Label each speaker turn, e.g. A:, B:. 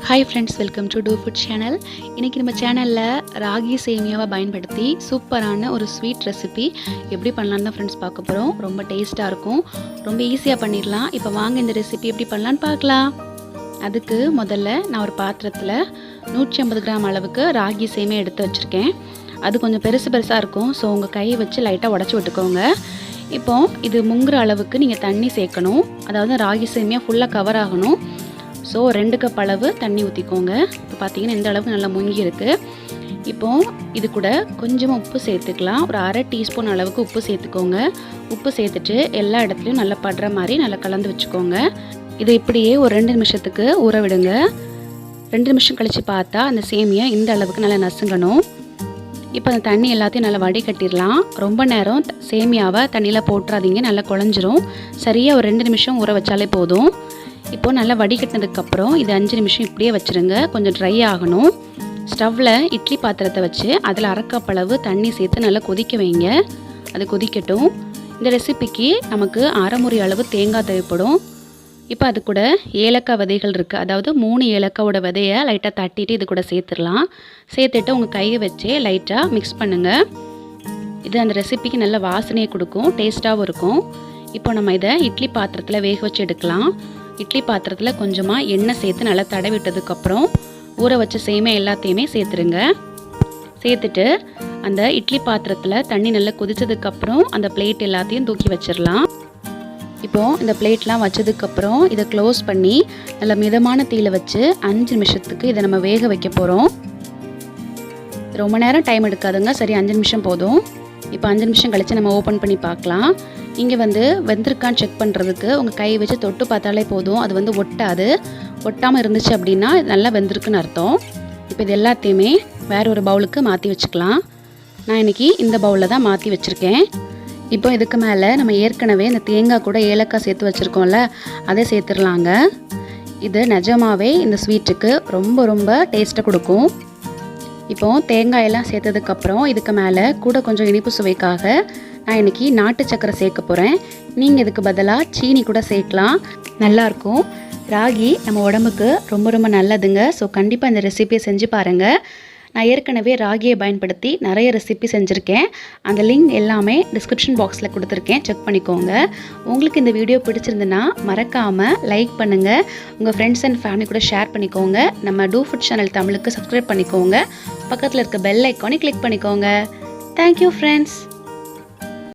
A: Hi friends, welcome to to food channel. இன்றைக்கி நம்ம சேனலில் ராகி சேமியாவை பயன்படுத்தி சூப்பரான ஒரு ஸ்வீட் ரெசிபி எப்படி பண்ணலான்னு தான் ஃப்ரெண்ட்ஸ் பார்க்க போகிறோம். ரொம்ப டேஸ்ட்டாக இருக்கும், ரொம்ப ஈஸியாக பண்ணிடலாம். இப்போ வாங்க இந்த ரெசிபி எப்படி பண்ணலான்னு பார்க்கலாம். அதுக்கு முதல்ல நான் ஒரு பாத்திரத்தில் 150 கிராம் அளவுக்கு ராகி சேமியா எடுத்து வச்சுருக்கேன். அது கொஞ்சம் பெருசாக இருக்கும், ஸோ உங்கள் கையை வச்சு லைட்டாக உடச்சி விட்டுக்கோங்க. இப்போது இது முங்குற அளவுக்கு நீங்கள் தண்ணி சேர்க்கணும். அதாவது ராகி சேமியா ஃபுல்லாக கவர் ஆகணும். ஸோ 2 கப் அளவு தண்ணி ஊற்றிக்கோங்க. இப்போ பார்த்தீங்கன்னா இந்த அளவுக்கு நல்லா முங்கி இருக்குது. இப்போது இது கூட கொஞ்சமாக உப்பு சேர்த்துக்கலாம். ஒரு அரை டீஸ்பூன் அளவுக்கு உப்பு சேர்த்துக்கோங்க. உப்பு சேர்த்துட்டு எல்லா இடத்துலையும் நல்லா படுற மாதிரி நல்லா கலந்து வச்சுக்கோங்க. இதை இப்படியே ஒரு 2 நிமிஷத்துக்கு ஊற விடுங்க. 2 நிமிஷம் கழித்து பார்த்தா அந்த சேமியா இந்த அளவுக்கு நல்லா நசுங்கணும். இப்போ அந்த தண்ணி எல்லாத்தையும் நல்லா வடிகட்டிடலாம். ரொம்ப நேரம் சேமியாவை தண்ணியில் போட்டுறாதீங்க, நல்லா குழஞ்சிரும். சரியாக ஒரு 2 நிமிஷம் ஊற வச்சாலே போதும். இப்போது நல்லா வடிகட்டினதுக்கப்புறம் இது 5 நிமிஷம் இப்படியே வச்சுருங்க. கொஞ்சம் ட்ரை ஆகணும். ஸ்டவ்வில் இட்லி பாத்திரத்தை வச்சு அதில் அரை கப் அளவு தண்ணி சேர்த்து நல்லா கொதிக்க வைங்க. அது கொதிக்கட்டும். இந்த ரெசிபிக்கு நமக்கு அரை முறி அளவு தேங்காய் தேவைப்படும். இப்போ அது கூட ஏலக்காய் விதைகள் இருக்குது, அதாவது 3 ஏலக்காவோட விதையை லைட்டாக தட்டிட்டு இது கூட சேர்த்துடலாம். சேர்த்துட்டு உங்கள் கையை வச்சு லைட்டாக மிக்ஸ் பண்ணுங்கள். இது அந்த ரெசிபிக்கு நல்ல வாசனையை கொடுக்கும், டேஸ்ட்டாகவும் இருக்கும். இப்போ நம்ம இதை இட்லி பாத்திரத்தில் வேக வச்சு எடுக்கலாம். இட்லி பாத்திரத்தில் கொஞ்சமாக எண்ணெய் சேர்த்து நல்லா தடவி விட்டதுக்கப்புறம் ஊற வச்ச சேமியா எல்லாத்தையுமே சேர்த்துருங்க. சேர்த்துட்டு அந்த இட்லி பாத்திரத்தில் தண்ணி நல்லா கொதிச்சதுக்கப்புறம் அந்த பிளேட் எல்லாத்தையும் தூக்கி வச்சிடலாம். இப்போது இந்த பிளேட்லாம் வச்சதுக்கப்புறம் இதை க்ளோஸ் பண்ணி நல்லா மிதமான தீயில் வச்சு 5 நிமிஷத்துக்கு இதை நம்ம வேக வைக்க போகிறோம். ரொம்ப நேரம் டைம் எடுக்காதுங்க, சரி 5 நிமிஷம் போதும். இப்போ 5 நிமிஷம் கழித்து நம்ம ஓப்பன் பண்ணி பார்க்கலாம். இங்கே வெந்திருக்கான்னு செக் பண்ணுறதுக்கு உங்கள் கையை வச்சு தொட்டு பார்த்தாலே போதும். அது ஒட்டாது. ஒட்டாமல் இருந்துச்சு அப்படின்னா நல்லா வெந்திருக்குன்னு அர்த்தம். இப்போ இது எல்லாத்தையுமே வேற ஒரு பவுலுக்கு மாற்றி வச்சுக்கலாம். நான் இன்றைக்கி இந்த பவுலில் தான் மாற்றி வச்சுருக்கேன். இப்போ இதுக்கு மேலே நம்ம ஏற்கனவே இந்த தேங்காய் கூட ஏலக்காய் சேர்த்து வச்சுருக்கோம்ல, அதை சேர்த்துடலாங்க. இது நிஜமாவே இந்த ஸ்வீட்டுக்கு ரொம்ப ரொம்ப டேஸ்ட்டை கொடுக்கும். இப்போது தேங்காயெல்லாம் சேர்த்ததுக்கப்புறம் இதுக்கு மேலே கூட கொஞ்சம் இனிப்பு சுவைக்காக நான் இன்றைக்கி நாட்டு சக்கரை சேர்க்க போகிறேன். நீங்கள் இதுக்கு பதிலாக சீனி கூட சேர்க்கலாம், நல்லாயிருக்கும். ராகி நம்ம உடம்புக்கு ரொம்ப ரொம்ப நல்லதுங்க. ஸோ கண்டிப்பாக இந்த ரெசிபியை செஞ்சு பாருங்கள். நான் ஏற்கனவே ராகியை பயன்படுத்தி நிறைய ரெசிபி செஞ்சுருக்கேன். அந்த லிங்க் எல்லாமே டிஸ்கிரிப்ஷன் பாக்ஸில் கொடுத்துருக்கேன், செக் பண்ணிக்கோங்க. உங்களுக்கு இந்த வீடியோ பிடிச்சிருந்துன்னா மறக்காமல் லைக் பண்ணுங்கள். உங்கள் ஃப்ரெண்ட்ஸ் அண்ட் ஃபேமிலி கூட ஷேர் பண்ணிக்கோங்க. நம்ம டூ ஃபுட் சேனல் தமிழுக்கு சப்ஸ்கிரைப் பண்ணிக்கோங்க. பக்கத்தில் இருக்க பெல் ஐக்கானை கிளிக் பண்ணிக்கோங்க. Thank you friends.